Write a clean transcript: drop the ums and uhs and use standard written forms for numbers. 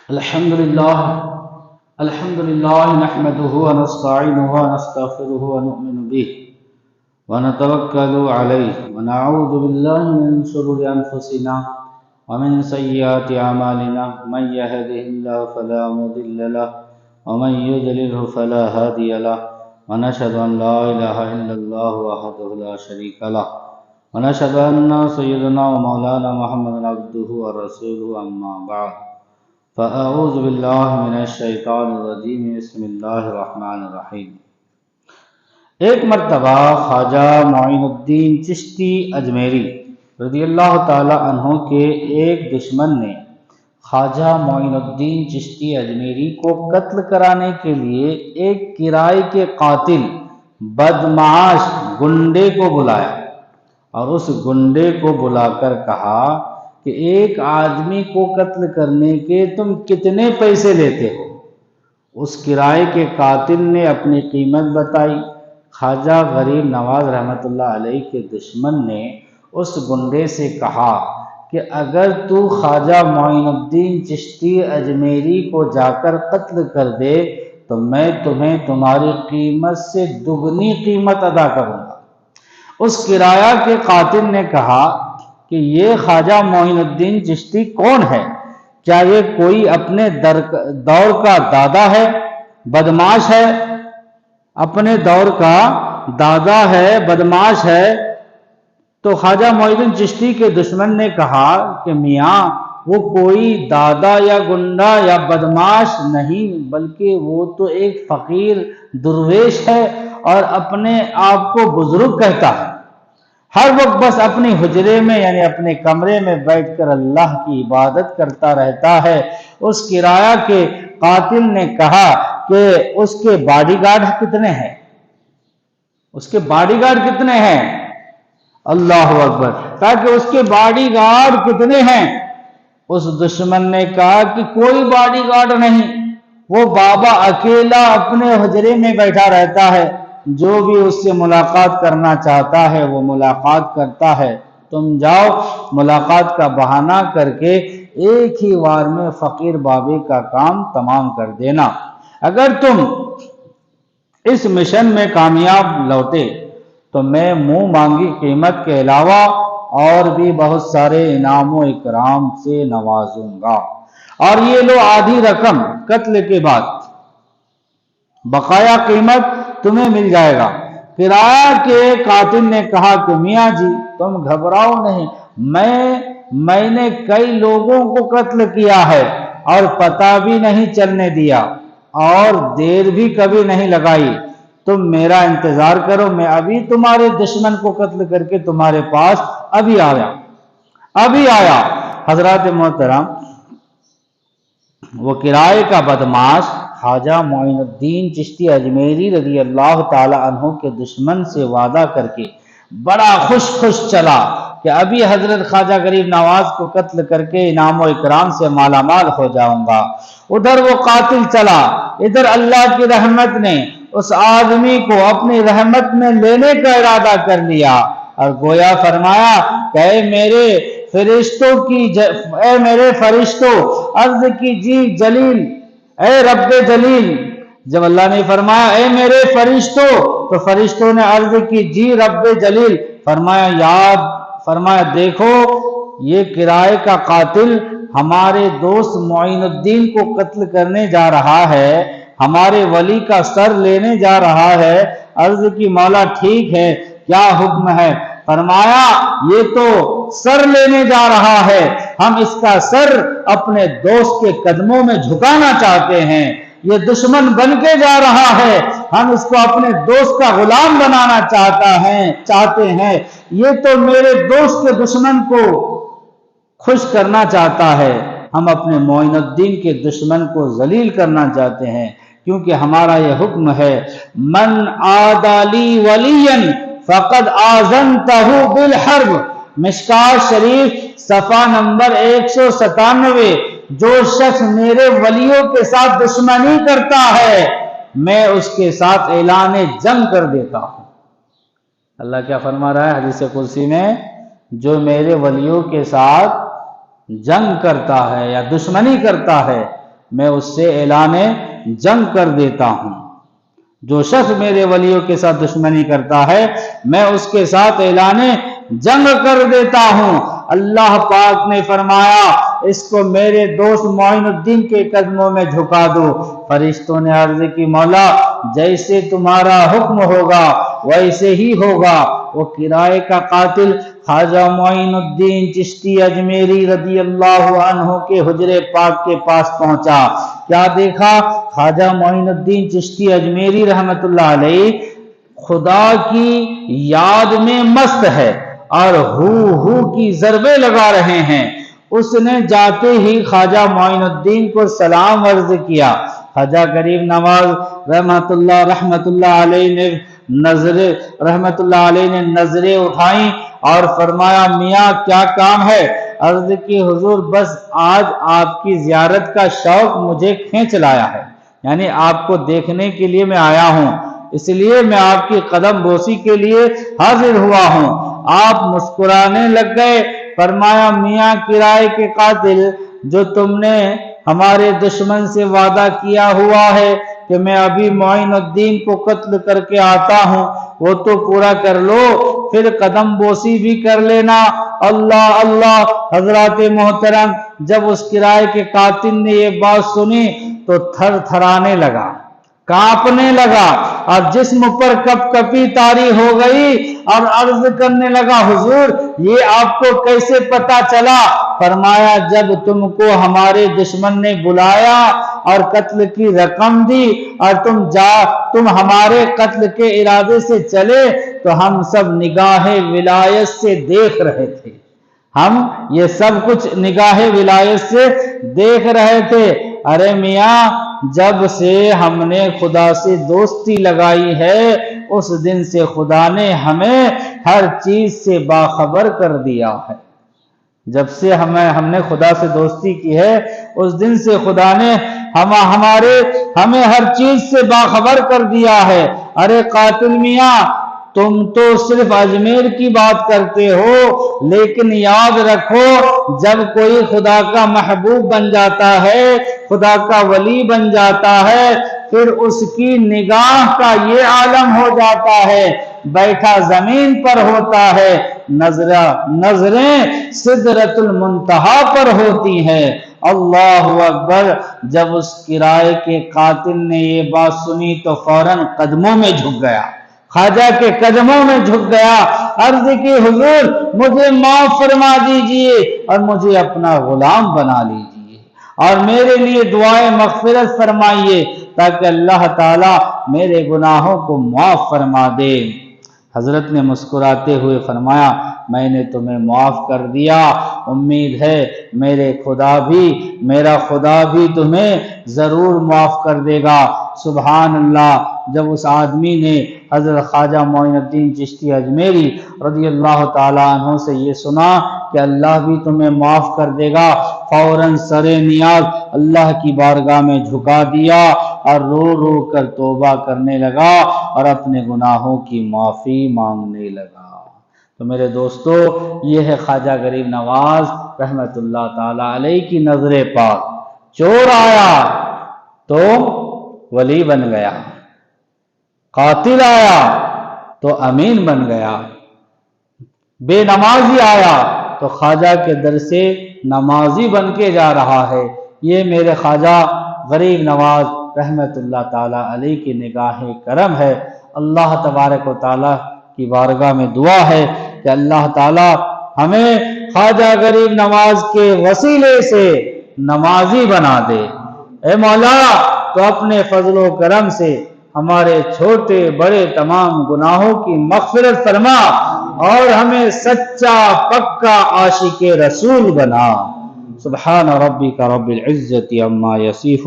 الحمد لله نحمده ونستعينه ونستغفره ونؤمن به ونتوكل عليه ونعوذ بالله من شرور أنفسنا ومن سيئات أعمالنا من يهده الله فلا مضل له ومن يضلله فلا هادي له ونشهد أن لا إله إلا الله وحده لا شريك له ونشهد أن سيدنا ومولانا محمد عبده ورسوله أما بعد فأعوذ بالله من الشیطان الرجیم بسم اللہ الرحمن الرحیم۔ ایک مرتبہ خواجہ معین الدین چشتی اجمیری رضی اللہ تعالی عنہ کے ایک دشمن نے خواجہ معین الدین چشتی اجمیری کو قتل کرانے کے لیے ایک کرائے کے قاتل بدمعاش گنڈے کو بلایا اور اس گنڈے کو بلا کر کہا کہ ایک آدمی کو قتل کرنے کے تم کتنے پیسے لیتے ہو؟ اس کرائے کے قاتل نے اپنی قیمت بتائی۔ خواجہ غریب نواز رحمۃ اللہ علیہ کے دشمن نے اس گنڈے سے کہا کہ اگر تو خواجہ معین الدین چشتی اجمیری کو جا کر قتل کر دے تو میں تمہیں تمہاری قیمت سے دگنی قیمت ادا کروں گا۔ اس کرایہ کے قاتل نے کہا کہ یہ خواجہ معین الدین چشتی کون ہے؟ کیا یہ کوئی اپنے دور کا دادا ہے؟ بدمعاش ہے، اپنے دور کا دادا ہے، بدمعاش ہے۔ تو خواجہ معین الدین چشتی کے دشمن نے کہا کہ میاں وہ کوئی دادا یا گنڈا یا بدمعاش نہیں، بلکہ وہ تو ایک فقیر درویش ہے اور اپنے آپ کو بزرگ کہتا ہے، ہر وقت بس اپنی حجرے میں یعنی اپنے کمرے میں بیٹھ کر اللہ کی عبادت کرتا رہتا ہے۔ اس کرایہ کے قاتل نے کہا کہ اس کے باڈی گارڈ کتنے ہیں؟ اس کے باڈی گارڈ کتنے ہیں؟ اللہ اکبر! تاکہ اس کے باڈی گارڈ کتنے ہیں؟ اس دشمن نے کہا کہ کوئی باڈی گارڈ نہیں، وہ بابا اکیلا اپنے حجرے میں بیٹھا رہتا ہے، جو بھی اس سے ملاقات کرنا چاہتا ہے وہ ملاقات کرتا ہے۔ تم جاؤ ملاقات کا بہانہ کر کے ایک ہی وار میں فقیر بابے کا کام تمام کر دینا۔ اگر تم اس مشن میں کامیاب لوٹے تو میں منہ مانگی قیمت کے علاوہ اور بھی بہت سارے انعام و اکرام سے نوازوں گا، اور یہ لو آدھی رقم قتل کے بعد، بقایا قیمت تمہیں مل جائے گا۔ کرایہ کے قاتل نے کہا کہ میاں جی تم گھبراؤ نہیں، میں نے کئی لوگوں کو قتل کیا ہے اور پتہ بھی نہیں چلنے دیا اور دیر بھی کبھی نہیں لگائی، تم میرا انتظار کرو، میں ابھی تمہارے دشمن کو قتل کر کے تمہارے پاس ابھی آیا۔ حضرات محترم، وہ کرائے کا بدمعاش خواجہ معین الدین چشتی اجمیری رضی اللہ تعالی عنہ کے دشمن سے وعدہ کر کے بڑا خوش چلا کہ ابھی حضرت خواجہ غریب نواز کو قتل کر کے انعام و اکرام سے مالا مال ہو جاؤں گا۔ ادھر وہ قاتل چلا، ادھر اللہ کی رحمت نے اس آدمی کو اپنی رحمت میں لینے کا ارادہ کر لیا اور گویا فرمایا کہ اے میرے فرشتوں عرض کیجیے جلیل، اے رب جلیل۔ جب اللہ نے فرمایا اے میرے فرشتوں تو فرشتوں نے عرض کی جی رب جلیل۔ فرمایا دیکھو یہ کرائے کا قاتل ہمارے دوست معین الدین کو قتل کرنے جا رہا ہے، ہمارے ولی کا سر لینے جا رہا ہے۔ عرض کی مولا ٹھیک ہے، کیا حکم ہے؟ فرمایا یہ تو سر لینے جا رہا ہے، ہم اس کا سر اپنے دوست کے قدموں میں جھکانا چاہتے ہیں۔ یہ دشمن بن کے جا رہا ہے، ہم اس کو اپنے دوست کا غلام بنانا چاہتے ہیں۔ یہ تو میرے دوست کے دشمن کو خوش کرنا چاہتا ہے، ہم اپنے معین الدین کے دشمن کو ذلیل کرنا چاہتے ہیں، کیونکہ ہمارا یہ حکم ہے من عادی لی ولیا فقد آذنتہ بالحرب، مشکوٰۃ شریف صفحہ نمبر 197۔ جو شخص میرے ولیوں کے ساتھ دشمنی کرتا ہے میں اس کے ساتھ اعلان جنگ کر دیتا ہوں۔ اللہ کیا فرما رہا ہے حدیث قدسی میں؟ جو میرے ولیوں کے ساتھ جنگ کرتا ہے یا دشمنی کرتا ہے میں اس سے اعلان جنگ کر دیتا ہوں۔ جو شخص میرے ولیوں کے ساتھ دشمنی کرتا ہے میں اس کے ساتھ اعلان جنگ کر دیتا ہوں۔ اللہ پاک نے فرمایا اس کو میرے دوست معین الدین کے قدموں میں جھکا دو۔ فرشتوں نے عرض کی مولا جیسے تمہارا حکم ہوگا ویسے ہی ہوگا۔ وہ کرائے کا قاتل خواجہ معین الدین چشتی اجمیری رضی اللہ عنہ کے حجرے پاک کے پاس پہنچا۔ کیا دیکھا؟ خواجہ معین الدین چشتی اجمیری رحمت اللہ علیہ خدا کی یاد میں مست ہے اور ہو کی ضربے لگا رہے ہیں۔ اس نے جاتے ہی خواجہ معین الدین کو سلام عرض کیا۔ خواجہ غریب نواز رحمت اللہ علیہ نے نظریں اٹھائیں اور فرمایا میاں کیا کام ہے؟ عرض کی حضور بس آج آپ کی زیارت کا شوق مجھے کھینچ لایا ہے، یعنی آپ کو دیکھنے کے لیے میں آیا ہوں، اس لیے میں آپ کی قدم بوسی کے لیے حاضر ہوا ہوں۔ آپ مسکرانے لگ گئے۔ فرمایا میاں کرائے کے قاتل، جو تم نے ہمارے دشمن سے وعدہ کیا ہوا ہے کہ میں ابھی معین الدین کو قتل کر کے آتا ہوں وہ تو پورا کر لو، پھر قدم بوسی بھی کر لینا۔ اللہ اللہ۔ حضرات محترم جب اس کرائے کے قاتل نے یہ بات سنی تو تھر تھرانے لگا، کانپنے لگا اور جسم پر کپ کپی طاری ہو گئی اور عرض کرنے لگا حضور یہ آپ کو کیسے پتا چلا؟ فرمایا جب تم کو ہمارے دشمن نے بلایا اور قتل کی رقم دی اور تم ہمارے قتل کے ارادے سے چلے تو ہم سب نگاہ ولایت سے دیکھ رہے تھے، ہم یہ سب کچھ نگاہ ولایت سے دیکھ رہے تھے۔ ارے میاں جب سے ہم نے خدا سے دوستی لگائی ہے اس دن سے خدا نے ہمیں ہر چیز سے باخبر کر دیا ہے۔ جب سے ہم نے خدا سے دوستی کی ہے اس دن سے خدا نے ہمیں ہر چیز سے باخبر کر دیا ہے۔ ارے قاتل میاں تم تو صرف اجمیر کی بات کرتے ہو، لیکن یاد رکھو جب کوئی خدا کا محبوب بن جاتا ہے، خدا کا ولی بن جاتا ہے، پھر اس کی نگاہ کا یہ عالم ہو جاتا ہے، بیٹھا زمین پر ہوتا ہے، نظریں سدرۃ المنتہا پر ہوتی ہیں۔ اللہ اکبر۔ جب اس کرائے کے قاتل نے یہ بات سنی تو فوراً قدموں میں جھک گیا، خواجہ کے قدموں میں جھک گیا، عرض کی حضور مجھے معاف فرما دیجئے اور مجھے اپنا غلام بنا لیجئے اور میرے لیے دعائے مغفرت فرمائیے تاکہ اللہ تعالی میرے گناہوں کو معاف فرما دے۔ حضرت نے مسکراتے ہوئے فرمایا میں نے تمہیں معاف کر دیا، امید ہے میرا خدا بھی تمہیں ضرور معاف کر دے گا۔ سبحان اللہ۔ جب اس آدمی نے حضرت خواجہ معین الدین چشتی اجمیری رضی اللہ تعالیٰ عنہ سے یہ سنا کہ اللہ بھی تمہیں معاف کر دے گا، فوراً سر نیاز اللہ کی بارگاہ میں جھکا دیا اور رو رو کر توبہ کرنے لگا اور اپنے گناہوں کی معافی مانگنے لگا۔ تو میرے دوستو یہ ہے خواجہ غریب نواز رحمت اللہ تعالیٰ علیہ کی نظر پاک۔ چور آیا تو ولی بن گیا، قاتل آیا تو امین بن گیا، بے نمازی آیا تو خواجہ کے در سے نمازی بن کے جا رہا ہے۔ یہ میرے خواجہ غریب نواز رحمت اللہ تعالیٰ علیہ کی نگاہ کرم ہے۔ اللہ تبارک و تعالیٰ کی بارگاہ میں دعا ہے کہ اللہ تعالیٰ ہمیں خواجہ غریب نواز کے وسیلے سے نمازی بنا دے۔ اے مولا تو اپنے فضل و کرم سے ہمارے چھوٹے بڑے تمام گناہوں کی مغفرت فرما اور ہمیں سچا پکا عاشق رسول بنا۔ سبحان ربک رب العزت عما یصفون۔